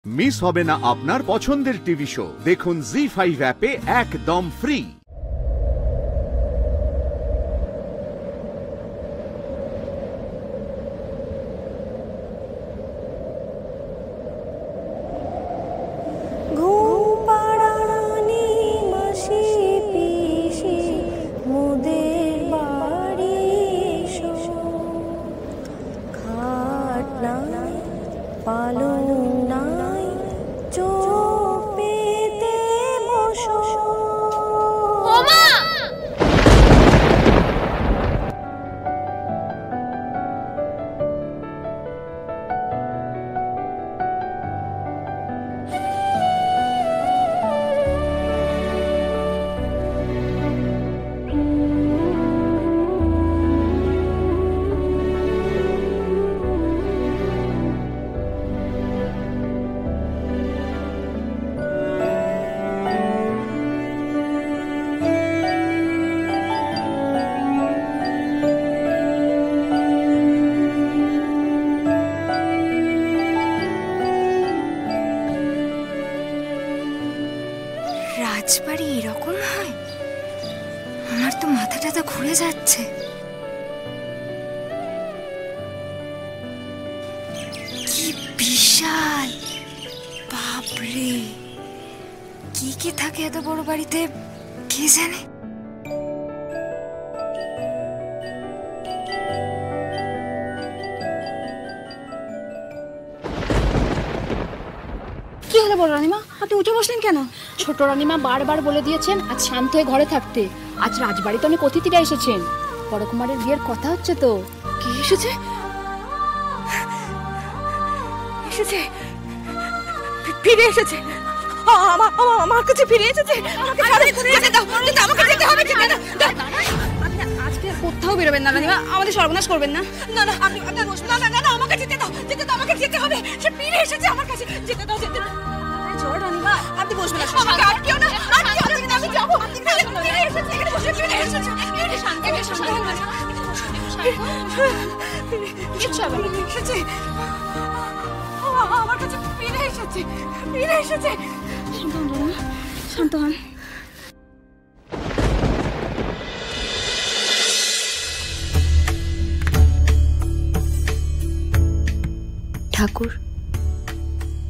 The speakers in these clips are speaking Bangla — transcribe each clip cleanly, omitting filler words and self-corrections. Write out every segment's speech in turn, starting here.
মিস হবে না আপনার পছন্দের টিভি শো। দেখুন জি5 অ্যাপে একদম ফ্রি। রাজবাড়ি এরকম হয়? আমার তো মাথাটা ঘুরে যাচ্ছে। কি বিশাল! বাপরে, কি কি থাকে এত বড় বাড়িতে কে জানে। কি হলো বড় রানীমা, আপনি উঠে বসলেন কেন? ছোট রানীমা বারবার বলে দিয়েছেন আজ শান্ত হয়ে ঘরে থাকতে। আজ রাজবাড়িতে অনেক অতিথিরা এসেছেন। বড় কুমারের বিয়ের কথা হচ্ছে তো। কি এসেছে? এসেছে, ফিরে এসেছে। আমার কাছে ফিরে এসেছে। আজকে কোথাও বেরোবেন না রানীমা, আমাদের সর্বনাশ করবেন না। না না, আপনি বসবেন না। না না, আমাকে যেতে দাও, আমাকে যেতে হবে। সে ফিরে এসেছে আমার কাছে। যেতে দাও। চল রানীমা, আপনি বসবেন না। আটকেও না, আমি যাবো। ফিরে এসেছে, এখানে বসে ফিরে এসেছে। আমার কাছে ফিরে এসেছে। শান্ত হন। ঠাকুর,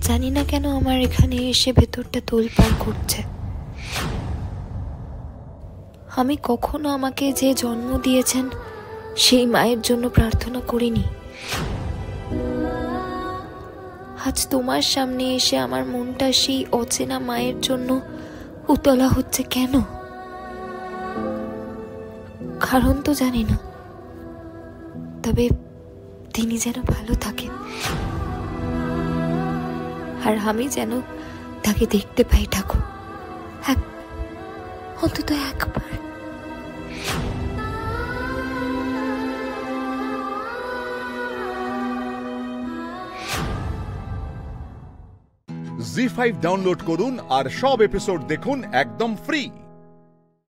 জানি না কেন আমার এখানে এসে ভেতরটা তোলপাড় করছে। আমি কখনো আমাকে যে জন্ম দিয়েছেন সেই মায়ের জন্য প্রার্থনা করিনি। আজ তোমার সামনে এসে আমার মনটা সেই অচেনা মায়ের জন্য উতলা হচ্ছে কেন? কারণ তো জানি না, তবে তিনি যেন ভালো থাকেন, আর আমি যেন তাকে দেখতে পাই ঠাকুর, অন্তত একবার। জি5 ডাউনলোড করুন আর সব এপিসোড দেখুন একদম ফ্রি।